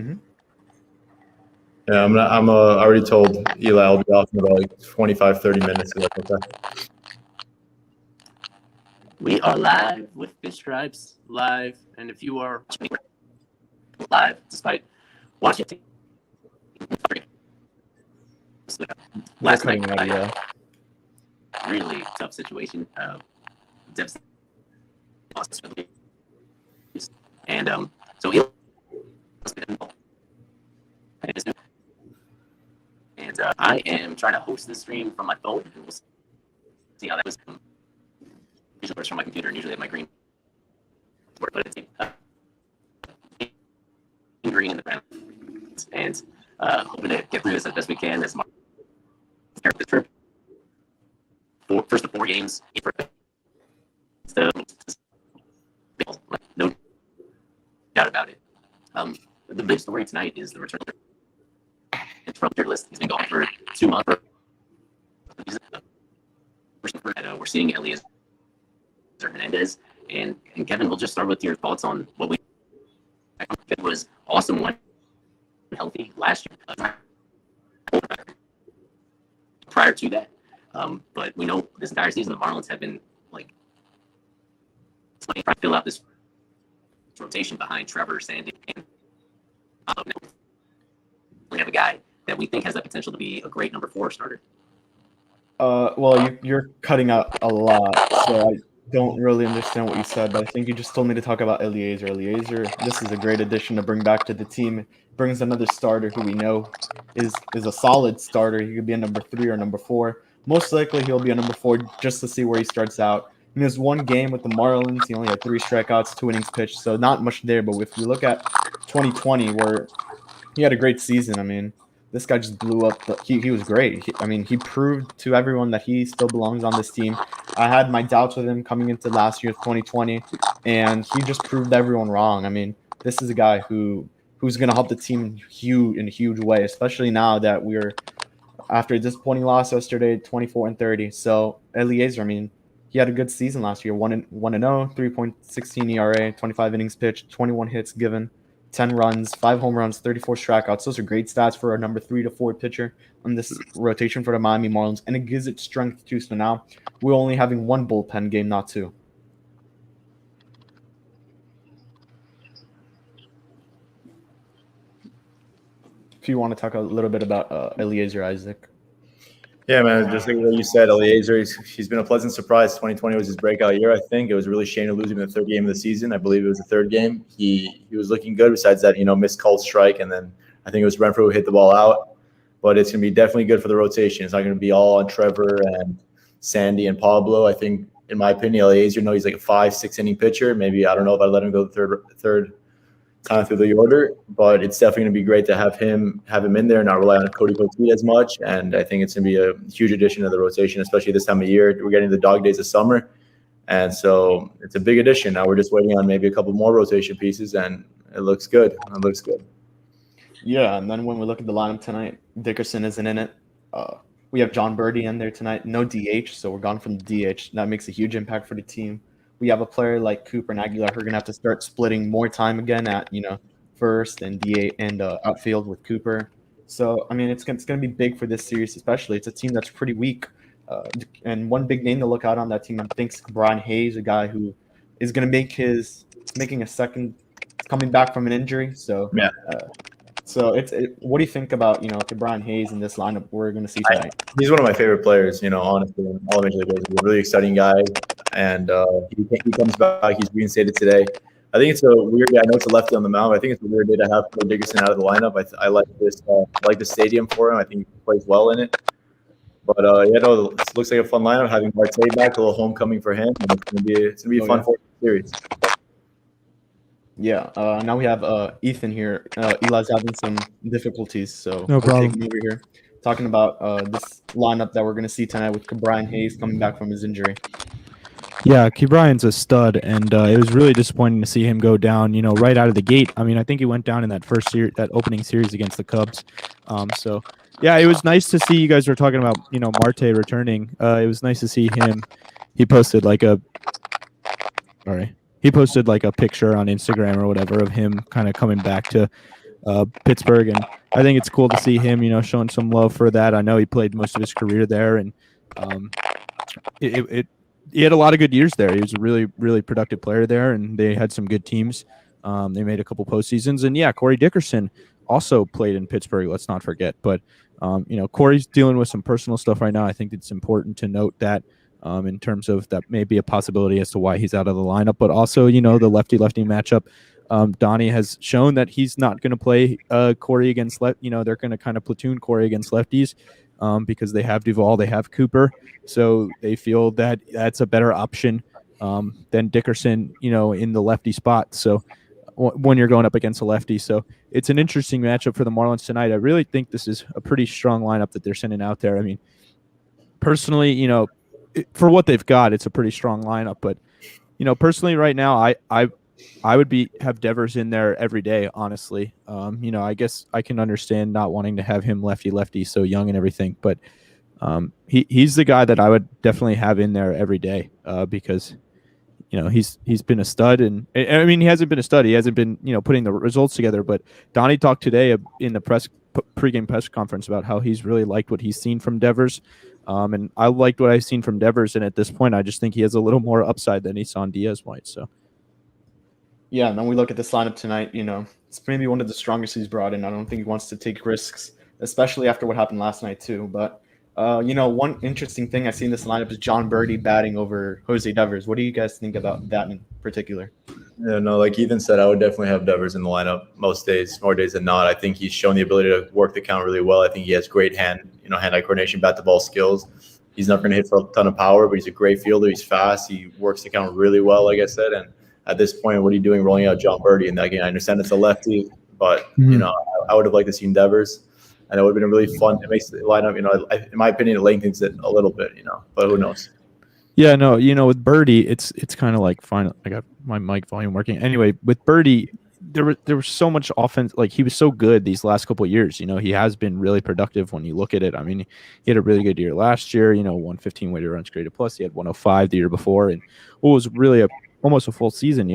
Mhm. Yeah, I'm already told Eli I'll be off in about like 25, 30 minutes. So that's okay. We are live with Fish Stripes live, and if you are live, despite watching last night, Cutting out, yeah. really tough situation. Devastating loss for the Leafs. And so Eli and I am trying to host this stream from my phone. And we'll see how that was. Usually works from my computer, and usually I have my green board, but it's green in the ground. And hoping to get through this as best we can. This trip, first of 4 games. So, no doubt about it. The big story tonight is the return from your list. He's been gone for 2 months. We're seeing Elias Hernandez, and Kevin, we'll just start with your thoughts on what we. It was awesome when healthy last year. Prior to that, but we know this entire season the Marlins have been like trying to fill out this rotation behind Trevor, Sandy, and we have a guy that we think has the potential to be a great number 4 starter. Well, you're cutting out a lot, so I don't really understand what you said, but I think you just told me to talk about Eliezer. This is a great addition to bring back to the team. Brings another starter who we know is a solid starter. He could be a number 3 or number 4. Most likely he'll be a number 4 just to see where he starts out. In his one game with the Marlins, he only had 3 strikeouts, 2 innings pitched, so not much there. But if you look at 2020, where he had a great season, I mean, this guy just blew up. He was great. He proved to everyone that he still belongs on this team. I had my doubts with him coming into last year, 2020, and he just proved everyone wrong. I mean, this is a guy who's going to help the team in a huge way, especially now that we're after a disappointing loss yesterday, 24-30. So Eliezer, I mean, he had a good season last year, 1-0, 3.16 ERA, 25 innings pitched, 21 hits given, 10 runs, 5 home runs, 34 strikeouts. Those are great stats for a number 3 to 4 pitcher on this rotation for the Miami Marlins, and it gives it strength too. So now we're only having 1 bullpen game, not 2. If you want to talk a little bit about Eliezer, Isaac. Yeah, man. Just like what you said, Eliezer, he's been a pleasant surprise. 2020 was his breakout year, I think. It was really a shame to lose him in the 3rd game of the season. I believe it was the 3rd game. He was looking good besides that, missed called strike, and then I think it was Renfroe who hit the ball out. But it's going to be definitely good for the rotation. It's not going to be all on Trevor and Sandy and Pablo. I think, in my opinion, Eliezer, he's like a 5-6 inning pitcher. Maybe, I don't know if I'd let him go the third time through the order, but it's definitely going to be great to have him in there and not rely on Cody Poteet as much. And I think it's going to be a huge addition to the rotation, especially this time of year. We're getting the dog days of summer, and so it's a big addition. Now we're just waiting on maybe a couple more rotation pieces, and it looks good. Yeah, and then when we look at the lineup tonight, Dickerson isn't in it. We have John Birdie in there tonight. No DH, so we're gone from the DH. That makes a huge impact for the team. We have a player like Cooper and Aguilar who are going to have to start splitting more time again at, first and DH and outfield with Cooper. So, I mean, it's going to be big for this series, especially. It's a team that's pretty weak. And one big name to look out on that team, I think, is Brian Hayes, a guy who is going to making a second, coming back from an injury. So, Yeah. What do you think about, Brian Hayes in this lineup we're going to see tonight? He's one of my favorite players, honestly, in all of Major League Baseball. He's a really exciting guy, and he comes back. He's reinstated today. I think it's a weird day. I know it's a lefty on the mound, but I think it's a weird day to have Cole Dickerson out of the lineup. I like this. Like the stadium for him. I think he plays well in it. But it looks like a fun lineup. Having Marte back, a little homecoming for him, and it's gonna be a fun series. Yeah. Now we have Ethan here. Eli's having some difficulties, so no problem. Take him over here. Talking about this lineup that we're going to see tonight with Brian Hayes coming back from his injury. Yeah, Brian's a stud, and it was really disappointing to see him go down, right out of the gate. I mean, I think he went down in that opening series against the Cubs. So, yeah, it was nice to see you guys were talking about, Marte returning. It was nice to see him. He posted like a picture on Instagram or whatever of him kind of coming back to Pittsburgh, and I think it's cool to see him, showing some love for that. I know he played most of his career there, and he had a lot of good years there. He was a really, really productive player there, and they had some good teams. They made a couple postseasons, and yeah, Corey Dickerson also played in Pittsburgh. Let's not forget. But Corey's dealing with some personal stuff right now. I think it's important to note that in terms of that may be a possibility as to why he's out of the lineup. But also, the lefty-lefty matchup. Donnie has shown that he's not going to play Corey against they're going to kind of platoon Corey against lefties because they have Duvall, they have Cooper, so they feel that that's a better option than Dickerson, in the lefty spot. So when you're going up against a lefty, so it's an interesting matchup for the Marlins tonight. I really think this is a pretty strong lineup that they're sending out there. I mean, personally, for what they've got, it's a pretty strong lineup. But personally, right now, I would have Devers in there every day, honestly. I guess I can understand not wanting to have him lefty so young and everything, but he's the guy that I would definitely have in there every day because he's been a stud, and I mean he hasn't been a stud. He hasn't been putting the results together. But Donnie talked today in the pregame press conference about how he's really liked what he's seen from Devers, and I liked what I've seen from Devers. And at this point, I just think he has a little more upside than Isan Diaz might. So. Yeah, and then we look at this lineup tonight, it's maybe one of the strongest he's brought in. I don't think he wants to take risks, especially after what happened last night too. But, one interesting thing I see in this lineup is John Birdie batting over Jose Devers. What do you guys think about that in particular? Yeah, no, like Ethan said, I would definitely have Devers in the lineup most days, more days than not. I think he's shown the ability to work the count really well. I think he has great hand-eye coordination, bat-to-ball skills. He's not going to hit for a ton of power, but he's a great fielder. He's fast. He works the count really well, like I said, and at this point, what are you doing rolling out John Birdie in that game? I understand it's a lefty, but, I would have liked to see Devers, and it would have been a really fun. It makes the lineup, in my opinion, it lengthens it a little bit, but who knows? Yeah, no, with Birdie, it's kind of like, fine, I got my mic volume working. Anyway, with Birdie, there was so much offense. Like, he was so good these last couple of years. He has been really productive when you look at it. I mean, he had a really good year last year, 115 weighted runs created plus. He had 105 the year before, and what was really almost a full season,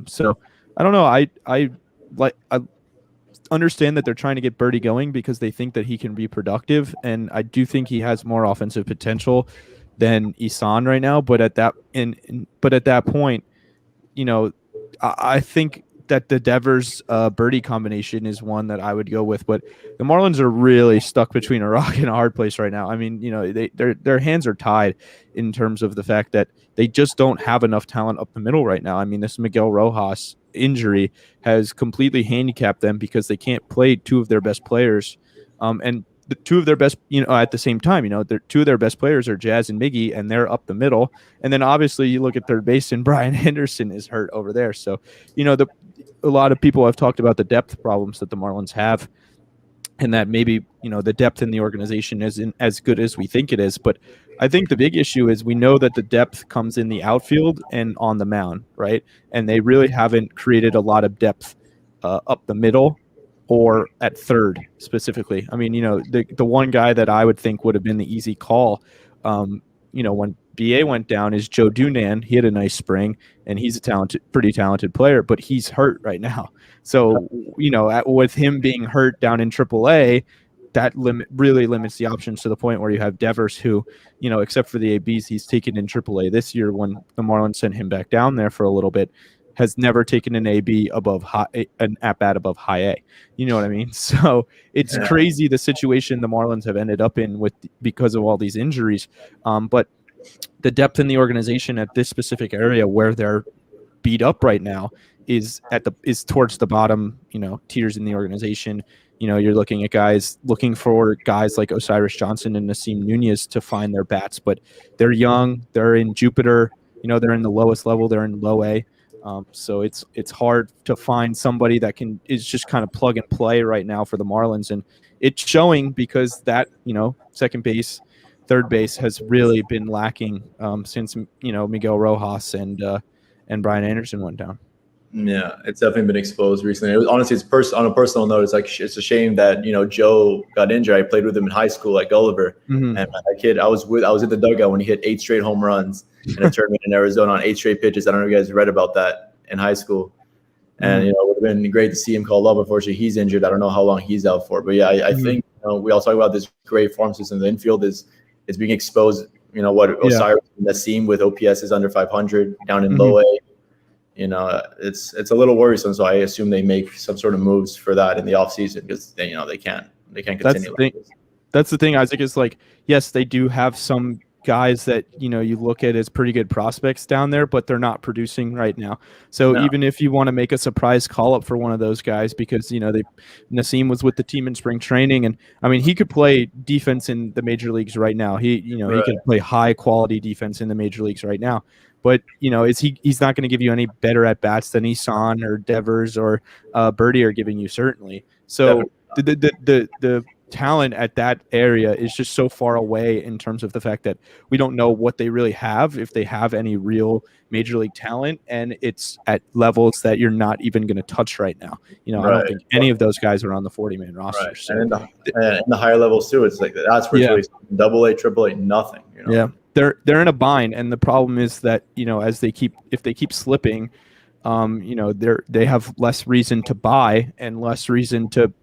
so I don't know. I understand that they're trying to get Birdie going because they think that he can be productive, and I do think he has more offensive potential than Isan right now. But at that point, I think that the Devers Birdie combination is one that I would go with. But the Marlins are really stuck between a rock and a hard place right now. I mean, their hands are tied in terms of the fact that they just don't have enough talent up the middle right now. I mean, this Miguel Rojas injury has completely handicapped them because they can't play two of their best players. And the two of their best, at the same time, two of their best players are Jazz and Miggy, and they're up the middle. And then obviously you look at third base, and Brian Henderson is hurt over there. So, a lot of people have talked about the depth problems that the Marlins have, and that maybe, the depth in the organization isn't as good as we think it is. But I think the big issue is we know that the depth comes in the outfield and on the mound, right? And they really haven't created a lot of depth up the middle or at third specifically. I mean, the one guy that I would think would have been the easy call, when BA went down is Joe Dunan. He had a nice spring, and he's a pretty talented player, but he's hurt right now. So, with him being hurt down in AAA, that really limits the options to the point where you have Devers, who, except for the ABs, he's taken in AAA this year when the Marlins sent him back down there for a little bit, has never taken an AB above an at-bat above high A. You know what I mean? So it's crazy the situation the Marlins have ended up in because of all these injuries. But the depth in the organization at this specific area where they're beat up right now is towards the bottom, tiers in the organization. You're looking for guys like Osiris Johnson and Nasim Nunez to find their bats, but they're young. They're in Jupiter. They're in the lowest level. They're in low A. So it's hard to find somebody that is just kind of plug and play right now for the Marlins, and it's showing because that second base, third base has really been lacking since Miguel Rojas and Brian Anderson went down. Yeah, it's definitely been exposed recently. It was honestly, on a personal note, it's a shame that Joe got injured. I played with him in high school at Gulliver, and that kid, I was in the dugout when he hit 8 straight home runs in a tournament in Arizona on 8 straight pitches. I don't know if you guys read about that in high school. And it would have been great to see him called up. Unfortunately, he's injured. I don't know how long he's out for. But yeah, I think we all talk about this great farm system. The infield is being exposed. What Osiris and Nassim with OPS is under 500 down in low A. It's a little worrisome. So I assume they make some sort of moves for that in the offseason because they can't continue like this. That's the thing, Isaac, is like, yes, they do have some guys that you look at as pretty good prospects down there, but they're not producing right now. So even if you want to make a surprise call up for one of those guys, because Nassim was with the team in spring training, and I mean he could play defense in the major leagues right now. He could play high quality defense in the major leagues right now. But he's not going to give you any better at bats than Isan or Devers or Birdie are giving you, certainly. So the talent at that area is just so far away in terms of the fact that we don't know what they really have, if they have any real major league talent, and it's at levels that you're not even going to touch right now. I don't think any of those guys are on the 40-man roster. So. And in the higher levels too, it's like that's where it's really double A, triple A, nothing. Yeah, they're in a bind, and the problem is that if they keep slipping, they have less reason to buy and less reason to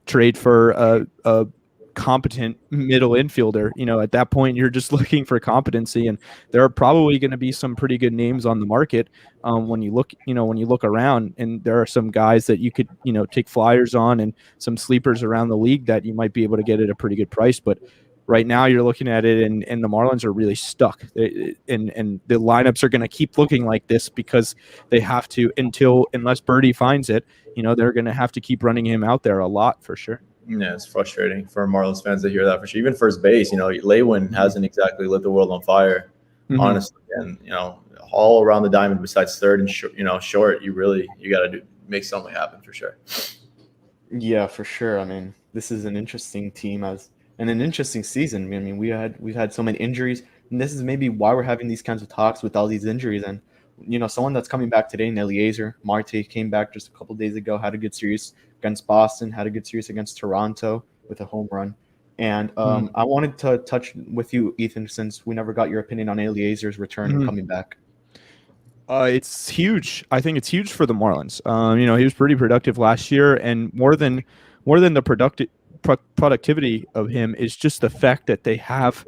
trade for a competent middle infielder. At that point, you're just looking for competency, and there are probably going to be some pretty good names on the market when you look around, and there are some guys that you could take flyers on, and some sleepers around the league that you might be able to get at a pretty good price. But right now you're looking at it, and the Marlins are really stuck, and the lineups are going to keep looking like this because they have to unless Birdie finds it. They're going to have to keep running him out there a lot for sure. Yeah, it's frustrating for Marlins fans to hear that for sure. Even first base, Lewin hasn't exactly lit the world on fire, honestly. And all around the diamond besides third and short, you got to make something happen for sure. Yeah, for sure. I mean, this is an interesting team and an interesting season. I mean, we've had so many injuries, and this is maybe why we're having these kinds of talks with all these injuries. And someone that's coming back today, Eliezer Marte, came back just a couple of days ago, had a good series against Boston, had a good series against Toronto with a home run. And I wanted to touch with you, Ethan, since we never got your opinion on Eliezer's return and coming back. It's huge. I think it's huge for the Marlins. He was pretty productive last year, and more than the productivity of him is just the fact that they have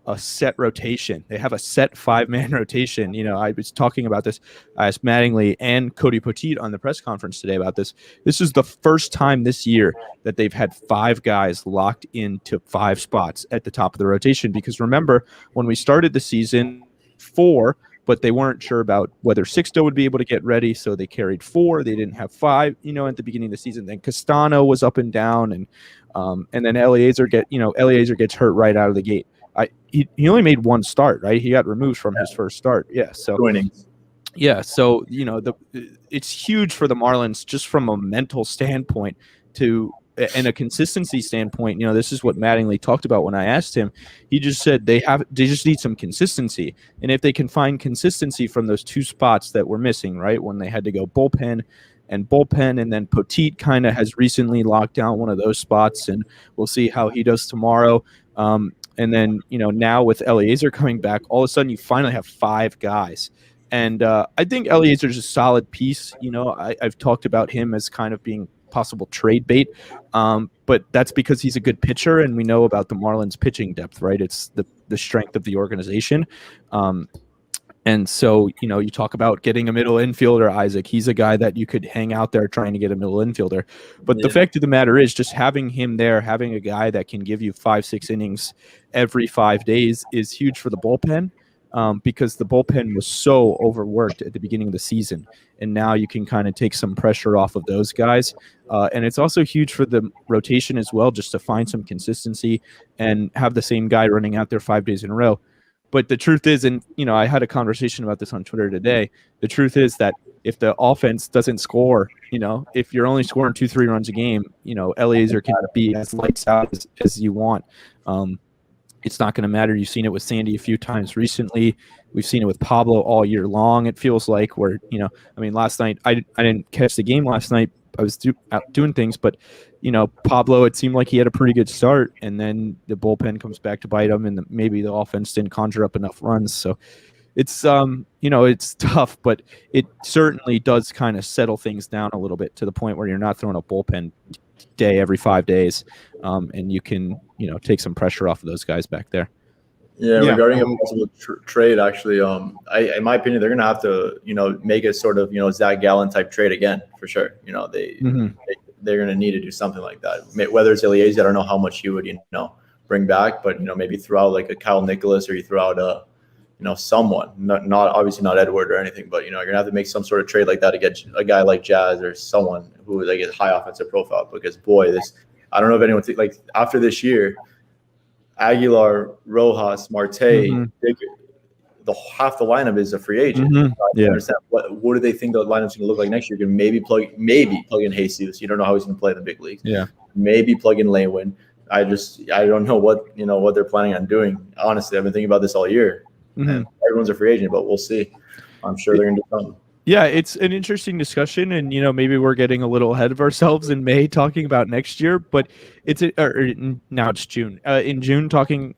a set rotation. They have a set 5-man rotation. I was talking about this. I asked Mattingly and Cody Poteet on the press conference today about this. This is the first time this year that they've had 5 guys locked into 5 spots at the top of the rotation. Because remember, when we started the season, 4, but they weren't sure about whether Sixto would be able to get ready, so they carried 4. They didn't have 5, at the beginning of the season. Then Castano was up and down, and then Eliezer gets hurt right out of the gate. He only made 1 start, right? He got removed from his first start. Yeah, so it's huge for the Marlins just from a mental standpoint and a consistency standpoint. This is what Mattingly talked about when I asked him. He just said they just need some consistency, and if they can find consistency from those 2 spots that were missing, right, when they had to go bullpen, and then Poteet kind of has recently locked down one of those spots, and we'll see how he does tomorrow. And then, now with Eliezer coming back, all of a sudden you finally have 5 guys. And I think Eliezer's a solid piece. I've talked about him as kind of being possible trade bait. But that's because he's a good pitcher, and we know about the Marlins pitching depth, right? It's the strength of the organization. And so, you talk about getting a middle infielder, Isaac. He's a guy that you could hang out there trying to get a middle infielder. But the fact of the matter is, just having him there, having a guy that can give you 5-6 innings every 5 days is huge for the bullpen, because the bullpen was so overworked at the beginning of the season. And now you can kind of take some pressure off of those guys. And it's also huge for the rotation as well, just to find some consistency and have the same guy running out there 5 days in a row. But the truth is, and I had a conversation about this on Twitter today, the truth is that if the offense doesn't score, if you're only scoring 2-3 runs a game, Eliezer can be as lights out as you want. It's not going to matter. You've seen it with Sandy a few times recently. We've seen it with Pablo all year long. It feels like last night, I didn't catch the game last night. I was out doing things, but Pablo, it seemed like he had a pretty good start, and then the bullpen comes back to bite him, and maybe the offense didn't conjure up enough runs. So it's it's tough, but it certainly does kind of settle things down a little bit to the point where you're not throwing a bullpen day every 5 days, and you can take some pressure off of those guys back there. Yeah, Yeah. regarding a possible trade, actually, in my opinion, they're going to have to, make a sort of, Zach Gallen type trade again for sure. They're going to need to do something like that. Whether it's Eliezer, I don't know how much he would, bring back, but maybe throw out like a Kyle Nicholas, or you throw out a, someone, not obviously not Edward or anything, but you're gonna have to make some sort of trade like that to get a guy like Jazz or someone who like a high offensive profile. Because boy, I don't know if anyone like after this year. Aguilar, Rojas, Marte, half the lineup is a free agent. I understand what do they think the lineup's going to look like next year? You can maybe plug in Jesus. You don't know how he's going to play in the big leagues. Yeah, maybe plug in Lewin. I don't know what they're planning on doing. Honestly, I've been thinking about this all year. And everyone's a free agent, but we'll see. I'm sure they're going to do something. Yeah, it's an interesting discussion, and maybe we're getting a little ahead of ourselves in May talking about next year, but now it's June. In June, talking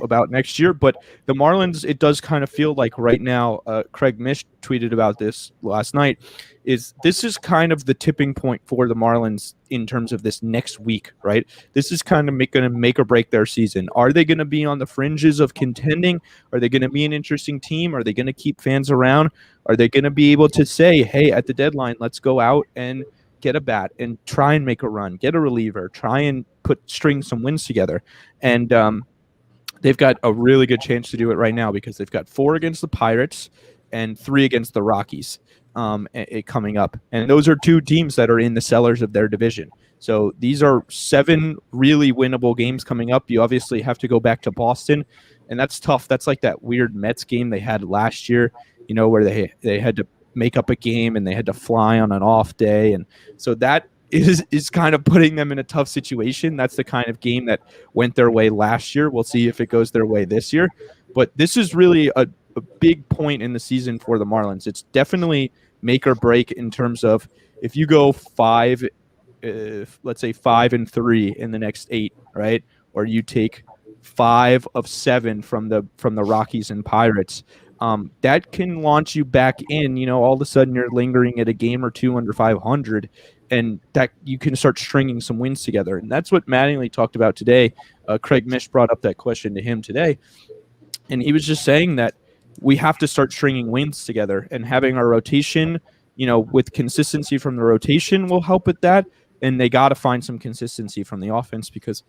about next year, but the Marlins, it does kind of feel like right now. Craig Mish tweeted about this last night. This is kind of the tipping point for the Marlins in terms of this next week, right? This is kind of going to make or break their season. Are they going to be on the fringes of contending? Are they going to be an interesting team? Are they going to keep fans around? Are they going to be able to say, hey, at the deadline, let's go out and get a bat and try and make a run, get a reliever, try and string some wins together? And they've got a really good chance to do it right now because they've got 4 against the Pirates and 3 against the Rockies coming up. And those are 2 teams that are in the cellars of their division. So these are 7 really winnable games coming up. You obviously have to go back to Boston, and that's tough. That's like that weird Mets game they had last year, where they had to make up a game and they had to fly on an off day. And so that is kind of putting them in a tough situation. That's the kind of game that went their way last year. We'll see if it goes their way this year. But this is really a big point in the season for the Marlins. It's definitely make or break in terms of if you go 5, let's say 5-3 in the next 8, right? Or you take 5 of 7 from the Rockies and Pirates, that can launch you back in. All of a sudden you're lingering at a game or 2 under 500, and that you can start stringing some wins together. And that's what Mattingly talked about today. Craig Mish brought up that question to him today, and he was just saying that we have to start stringing wins together, and having our rotation, with consistency from the rotation will help with that. And they got to find some consistency from the offense because,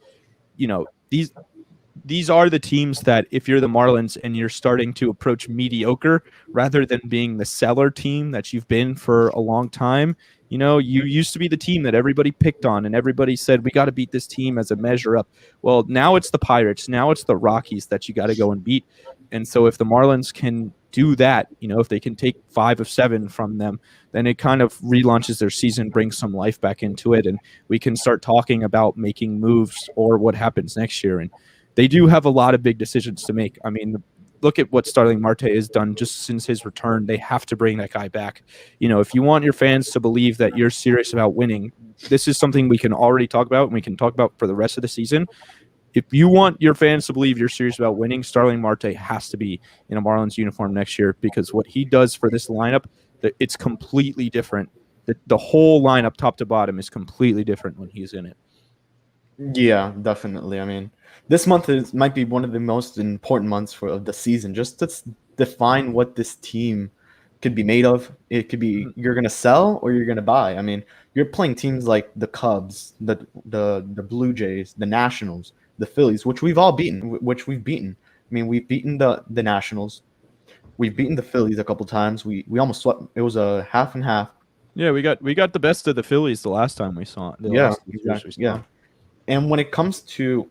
these are the teams that if you're the Marlins and you're starting to approach mediocre rather than being the cellar team that you've been for a long time, you used to be the team that everybody picked on and everybody said, we got to beat this team as a measure up. Well, now it's the Pirates. Now it's the Rockies that you got to go and beat. And so if the Marlins can do that, if they can take 5 of 7 from them, then it kind of relaunches their season, brings some life back into it. And we can start talking about making moves or what happens next year. And they do have a lot of big decisions to make. I mean, look at what Starling Marte has done just since his return. They have to bring that guy back. If you want your fans to believe that you're serious about winning, this is something we can already talk about and we can talk about for the rest of the season. If you want your fans to believe you're serious about winning, Starling Marte has to be in a Marlins uniform next year, because what he does for this lineup, it's completely different. The whole lineup, top to bottom, is completely different when he's in it. Yeah, definitely. I mean, this month might be one of the most important months of the season, just to define what this team could be made of. It could be you're going to sell or you're going to buy. I mean, you're playing teams like the Cubs, the Blue Jays, the Nationals, the Phillies, which we've beaten. I mean, we've beaten the Nationals. We've beaten the Phillies a couple times. We almost swept. It was a half and half. Yeah, we got the best of the Phillies the last time we saw it. Yeah. And when it comes to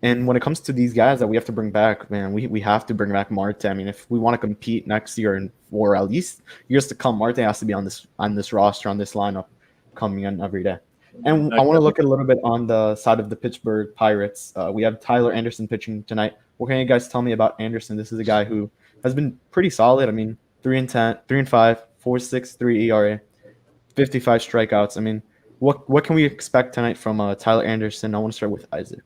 these guys that we have to bring back, man, we have to bring back Marte. I mean, if we want to compete next year or at least years to come, Marte has to be on this roster, on this lineup, coming in every day. And I want to look at a little bit on the side of the Pittsburgh Pirates. We have Tyler Anderson pitching tonight. What can you guys tell me about Anderson? This is a guy who has been pretty solid. I mean, 3-5, 4.63 ERA, 55 strikeouts. I mean, what can we expect tonight from Tyler Anderson? I want to start with Isaac.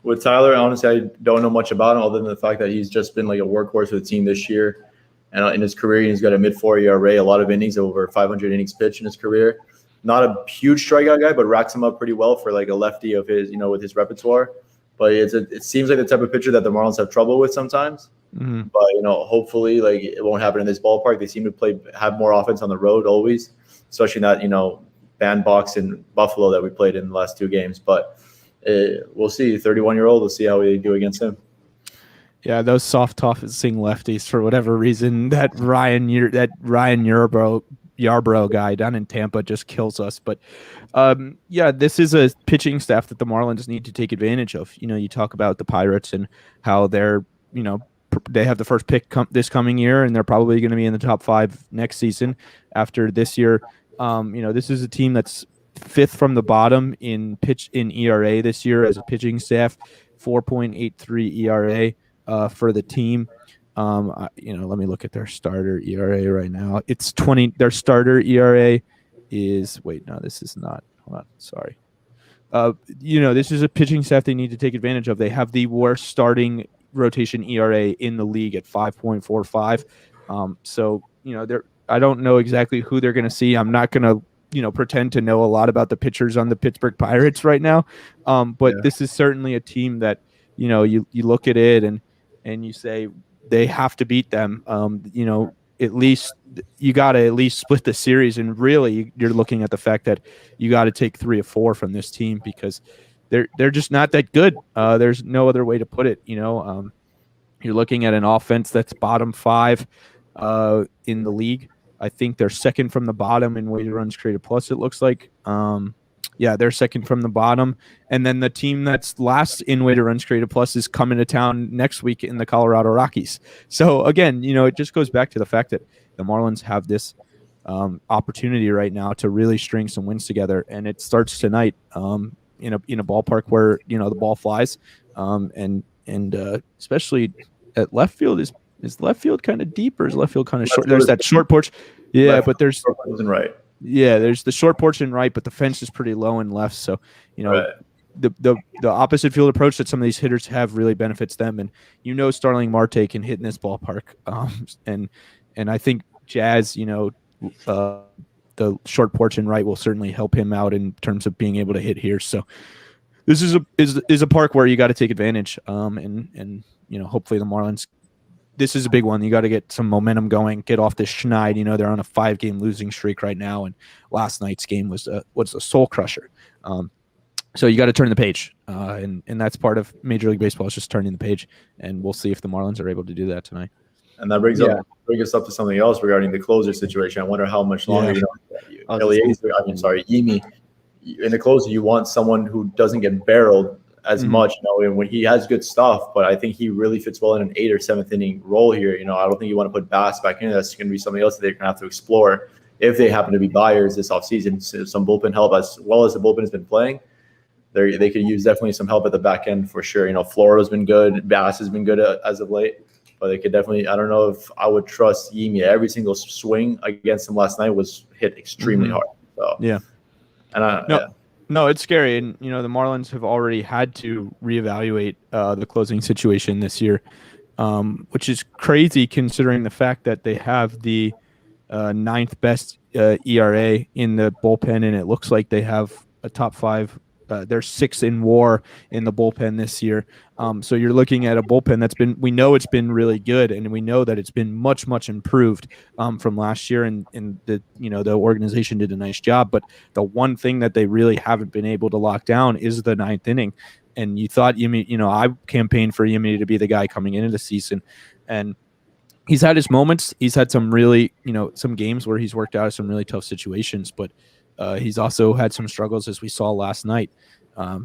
With Tyler, honestly, I don't know much about him other than the fact that he's just been like a workhorse for the team this year. And in his career, he's got a mid-4 ERA, a lot of innings, over 500 innings pitched in his career. Not a huge strikeout guy, but racks him up pretty well for like a lefty of his, with his repertoire. But it seems like the type of pitcher that the Marlins have trouble with sometimes. Mm-hmm. But hopefully, like it won't happen in this ballpark. They seem to have more offense on the road always, especially in that bandbox in Buffalo that we played in the last 2 games. But we'll see. 31-year-old. We'll see how we do against him. Yeah, those soft tossing lefties for whatever reason. That Ryan Yarbrough guy down in Tampa just kills us. But this is a pitching staff that the Marlins need to take advantage of. You talk about the Pirates and how they're they have the first pick this coming year, and they're probably going to be in the top 5 next season. After this year, this is a team that's 5th from the bottom in ERA this year as a pitching staff, 4.83 ERA. For the team, let me look at their starter ERA right now. It's 20. Their starter ERA is this is not. Hold on, sorry. This is a pitching staff they need to take advantage of. They have the worst starting rotation ERA in the league at 5.45. I don't know exactly who they're going to see. I'm not going to pretend to know a lot about the pitchers on the Pittsburgh Pirates right now. This is certainly a team that you look at it and you say they have to beat them. At least you got to at least split the series. And really, you're looking at the fact that you got to take 3 or 4 from this team because they're just not that good. There's no other way to put it. You're looking at an offense that's bottom 5 in the league. I think they're second from the bottom in weighted runs created plus. It looks like. They're second from the bottom. And then the team that's last in weighted runs created plus is coming to town next week in the Colorado Rockies. So, again, it just goes back to the fact that the Marlins have this opportunity right now to really string some wins together. And it starts tonight in a ballpark where, the ball flies. And especially at left field, is left field kind of deep or is left field kind of short? There's that short porch. Yeah, left, but there's right. Yeah, there's the short porch and right, but the fence is pretty low and left. So, right. the opposite field approach that some of these hitters have really benefits them. And Starling Marte can hit in this ballpark. And I think Jazz, the short porch and right will certainly help him out in terms of being able to hit here. So this is a park where you got to take advantage. And hopefully the Marlins. This is a big one. You got to get some momentum going, get off this schneid. They're on a 5-game losing streak right now, and last night's game was a soul crusher. So you got to turn the page, and that's part of Major League Baseball is just turning the page, and we'll see if the Marlins are able to do that tonight. And that brings us up to something else regarding the closer situation. I wonder how much longer Yimi. In the closer, you want someone who doesn't get barreled as much, and when he has good stuff, but I think he really fits well in an 8th or 7th inning role here. I don't think you want to put Bass back in. That's going to be something else that they're going to have to explore if they happen to be buyers this offseason. So some bullpen help as well as the bullpen has been playing. They could use definitely some help at the back end for sure. Florida's been good. Bass has been good as of late, but they could definitely. I don't know if I would trust Yimi. Every single swing against him last night was hit extremely hard. So yeah, and No, it's scary. And, the Marlins have already had to reevaluate the closing situation this year, which is crazy considering the fact that they have the 9th best ERA in the bullpen, and it looks like they have a top 5. They're 6th in WAR in the bullpen this year. So you're looking at a bullpen we know it's been really good, and we know that it's been much, much improved from last year, and the organization did a nice job. But the one thing that they really haven't been able to lock down is the 9th inning. And you thought Yimi, I campaigned for Yimi to be the guy coming into the season, and he's had his moments. He's had some really, some games where he's worked out of some really tough situations, but he's also had some struggles as we saw last night. I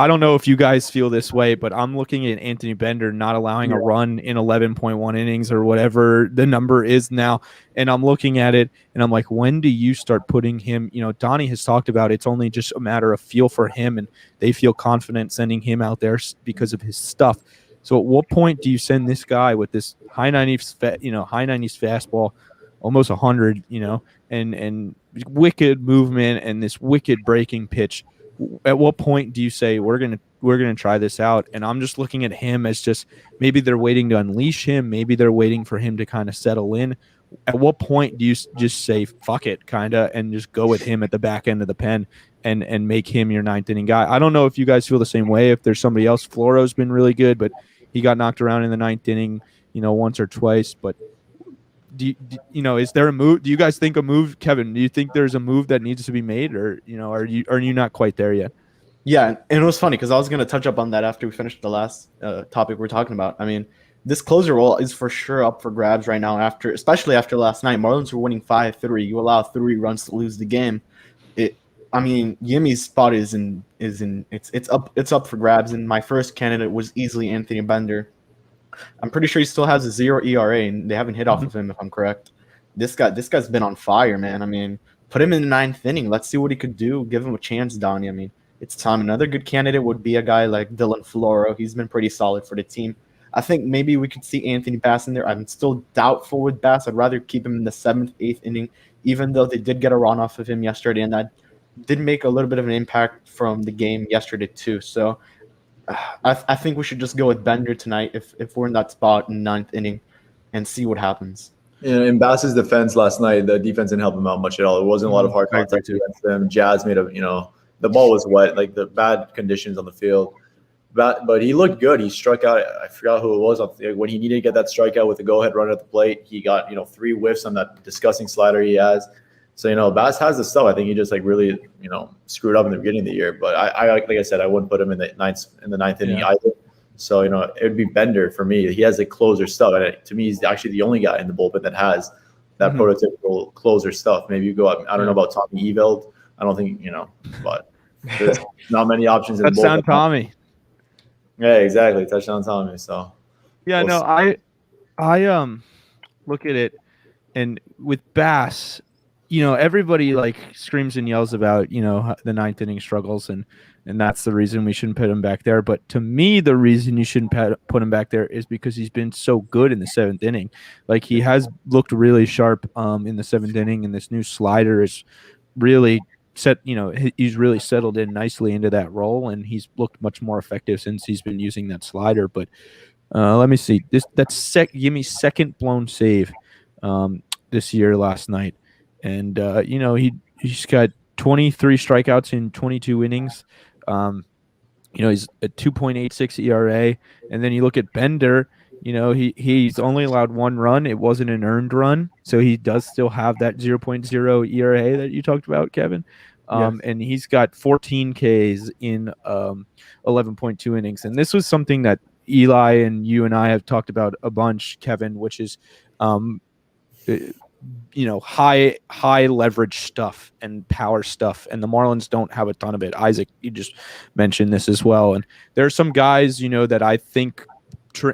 don't know if you guys feel this way, but I'm looking at Anthony Bender not allowing a run in 11.1 innings or whatever the number is now. And I'm looking at it and I'm like, when do you start putting him, Donnie has talked about it's only just a matter of feel for him, and they feel confident sending him out there because of his stuff. So at what point do you send this guy with this high 90s fastball, almost 100, and wicked movement and this wicked breaking pitch? at what point do you say we're gonna try this out? And I'm just looking at him as just maybe they're waiting to unleash him, maybe they're waiting for him to kind of settle in. At what point do you just say fuck it, kind of, and just go with him at the back end of the pen and make him your ninth inning guy? I don't know if you guys feel the same way. If there's somebody else, Floro's been really good, but he got knocked around in the ninth inning, once or twice. But is there a move? Do you guys think a move, Kevin? Do you think there's a move that needs to be made, or are you not quite there yet? Yeah, and it was funny because I was going to touch up on that after we finished the last topic we're talking about. I mean, this closer role is for sure up for grabs right now, especially after last night. Marlins were winning 5-3. You allow 3 runs to lose the game. Yimmy's spot it's up for grabs, and my first candidate was easily Anthony Bender. I'm pretty sure he still has a 0 ERA, and they haven't hit off of him, if I'm correct. This guy's been on fire, man. I mean, put him in the 9th inning. Let's see what he could do. Give him a chance, Donnie. I mean, it's time. Another good candidate would be a guy like Dylan Floro. He's been pretty solid for the team. I think maybe we could see Anthony Bass in there. I'm still doubtful with Bass. I'd rather keep him in the 7th, 8th inning, even though they did get a run off of him yesterday, and that did make a little bit of an impact from the game yesterday too. So I think we should just go with Bender tonight if we're in that spot in 9th inning and see what happens. In Bass's defense last night, the defense didn't help him out much at all. It wasn't a lot of hard contact against them. Jazz made the ball was wet, like the bad conditions on the field. But he looked good. He struck out. I forgot who it was. When he needed to get that strikeout with a go-ahead run at the plate, he got 3 whiffs on that disgusting slider he has. So Bass has the stuff. I think he just really screwed up in the beginning of the year. But I like I said, I wouldn't put him in the ninth inning either. So it would be Bender for me. He has the closer stuff, and to me, he's actually the only guy in the bullpen that has that prototypical closer stuff. Maybe you go out. I don't know about Tommy Eveld. I don't think but there's not many options in the bullpen. Touchdown Tommy. Yeah, exactly. Touchdown Tommy. So yeah, no, I look at it, and with Bass, everybody screams and yells about the 9th inning struggles, and that's the reason we shouldn't put him back there. But to me, the reason you shouldn't put him back there is because he's been so good in the 7th inning. Like, he has looked really sharp in the 7th inning, and this new slider is really he's really settled in nicely into that role, and he's looked much more effective since he's been using that slider. But let me see, Yimmy's second blown save this year last night, and he's got 23 strikeouts in 22 innings. He's at 2.86 ERA, and then you look at Bender. He's only allowed 1 run. It wasn't an earned run, so he does still have that 0.0 ERA that you talked about, Kevin. Yes. And he's got 14 Ks in 11.2 innings. And this was something that Eli and you and I have talked about a bunch, Kevin, which is high leverage stuff and power stuff, and the Marlins don't have a ton of it. Isaac, you just mentioned this as well, and there are some guys that I think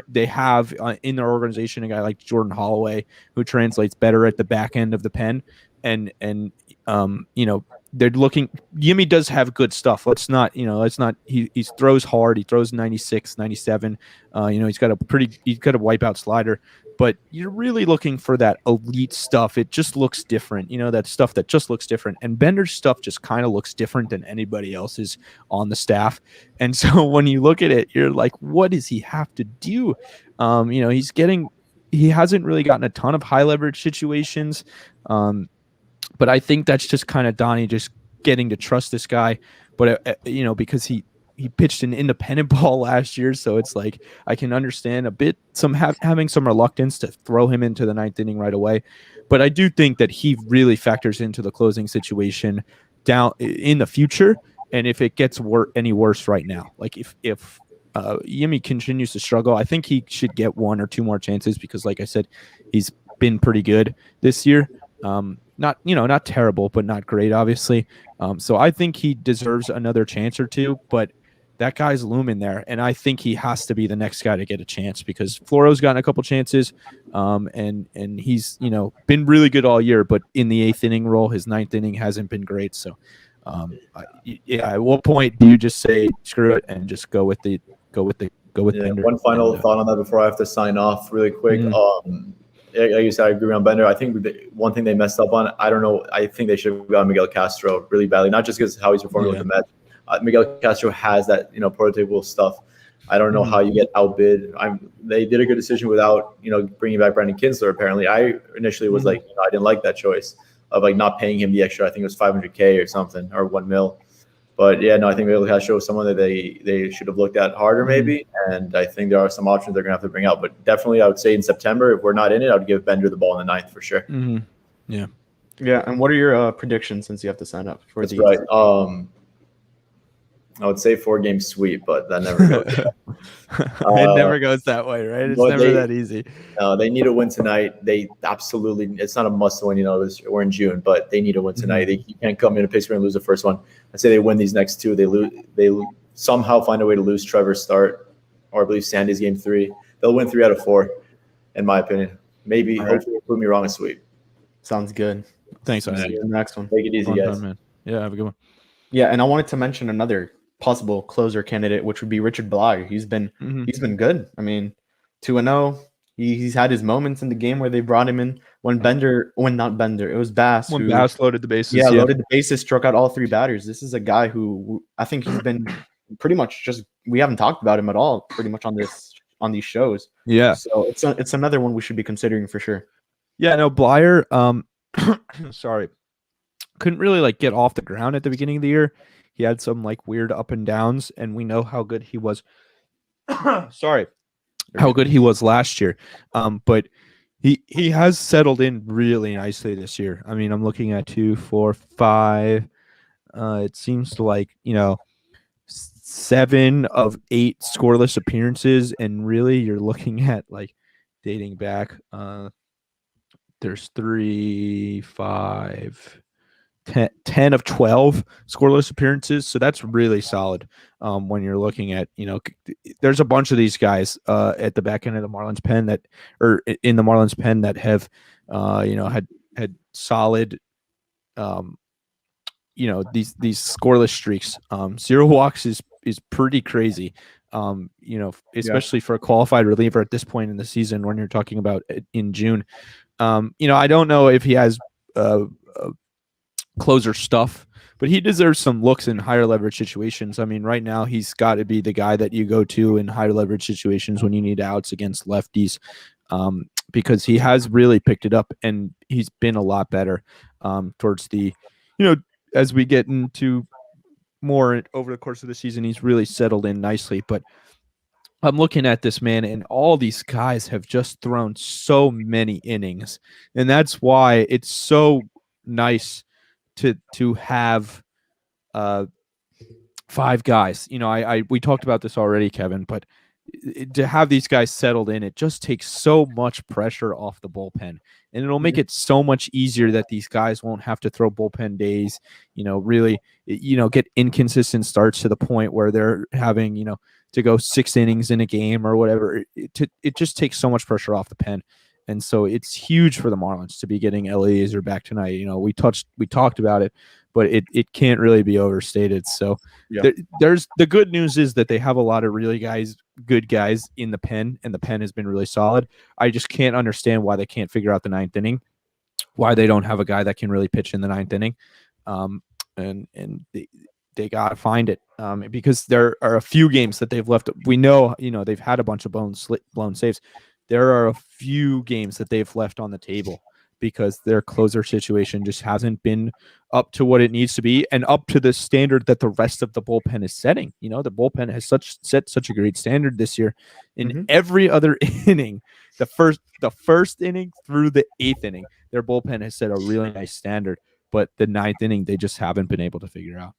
they have in their organization, a guy like Jordan Holloway who translates better at the back end of the pen, and they're looking. Yimmy does have good stuff. He throws hard. He throws 96, 97. He's got a wipeout slider, but you're really looking for that elite stuff. It just looks different. That stuff that just looks different. And Bender's stuff just kind of looks different than anybody else's on the staff. And so when you look at it, you're like, what does he have to do? He hasn't really gotten a ton of high leverage situations. But I think that's just kind of Donnie just getting to trust this guy. But, because he pitched an independent ball last year, so it's like I can understand a bit having some reluctance to throw him into the 9th inning right away. But I do think that he really factors into the closing situation down in the future. And if it gets any worse right now, like if Yimmy continues to struggle, I think he should get 1 or 2 more chances because, like I said, he's been pretty good this year. Not terrible, but not great, obviously. So I think he deserves another chance or 2, but that guy's looming there, and I think he has to be the next guy to get a chance because Floro's gotten a couple chances, and he's been really good all year, but in the 8th inning role, his 9th inning hasn't been great. So, at what point do you just say screw it and just go with Bender? One final thought on that before I have to sign off really quick. Like you said, I agree on Bender. I think one thing they messed up on, I don't know, I think they should have gotten Miguel Castro really badly, not just because how he's performing with the Mets, Miguel Castro has that, prototypical stuff. I don't know how you get outbid. They did a good decision without, bringing back Brandon Kinsler. Apparently, I initially was like, I didn't like that choice of like not paying him the extra. I think it was $500K or something, or $1 million. But yeah, no, I think Miguel Castro is someone that they should have looked at harder maybe. And I think there are some options they're gonna have to bring out. But definitely, I would say in September, if we're not in it, I would give Bender the ball in the 9th for sure. Yeah. Yeah, and what are your predictions since you have to sign up for That's these? right. I would say 4-game sweep, but that never goes. It never goes that way, right? It's never that easy. They need a win tonight. They absolutely. It's not a must-win. We're in June, but they need a win tonight. You can't come into Pittsburgh and lose the first one. I say they win these next 2. They lose. They somehow find a way to lose Trevor's start, or I believe Sandy's game 3. They'll win 3 out of 4, in my opinion. Maybe, hopefully, prove me wrong and sweep. Sounds good. Thanks, man. See you in the next one. Take it easy, guys. Man. Yeah, have a good one. Yeah, and I wanted to mention another possible closer candidate, which would be Richard Blair. He's been good. I mean, 2-0. He's had his moments in the game where they brought him in when not Bender, it was Bass. When Bass loaded the bases. Yeah, loaded the bases, struck out all 3 batters. This is a guy who I think he's been pretty much we haven't talked about him at all pretty much on these shows. Yeah. So it's another one we should be considering for sure. Yeah, no, Blair, sorry, couldn't really like get off the ground at the beginning of the year. He had some like weird up and downs, and we know how good he was. Sorry, how good he was last year. But he has settled in really nicely this year. I mean, I'm looking at 2, 4, 5. It seems like 7 of 8 scoreless appearances, and really you're looking at like dating back. There's 3, 5. 10 of 12 scoreless appearances, so that's really solid. When you're looking at, there's a bunch of these guys at the back end of the Marlins pen in the Marlins pen that have, had solid, these scoreless streaks. 0 walks is pretty crazy. Especially for a qualified reliever at this point in the season when you're talking about in June. I don't know if he has closer stuff, but he deserves some looks in higher leverage situations. I mean, right now he's got to be the guy that you go to in higher leverage situations when you need outs against lefties, because he has really picked it up and he's been a lot better towards the, as we get into more over the course of the season, he's really settled in nicely. But I'm looking at this man, and all these guys have just thrown so many innings, and that's why it's so nice to have 5 guys. We talked about this already, Kevin, but to have these guys settled in, it just takes so much pressure off the bullpen, and it'll make it so much easier that these guys won't have to throw bullpen days, really, get inconsistent starts to the point where they're having, to go 6 innings in a game or whatever. It just takes so much pressure off the pen. And so it's huge for the Marlins to be getting Eliezer back tonight. We talked about it, but it can't really be overstated. So there's the good news is that they have a lot of really good guys in the pen, and the pen has been really solid. I just can't understand why they can't figure out the 9th inning, why they don't have a guy that can really pitch in the 9th inning. And they got to find it because there are a few games that they've left. We know, they've had a bunch of blown saves. There are a few games that they've left on the table because their closer situation just hasn't been up to what it needs to be and up to the standard that the rest of the bullpen is setting. The bullpen has set such a great standard this year. In every other inning, the first inning through the 8th inning, their bullpen has set a really nice standard. But the 9th inning, they just haven't been able to figure out.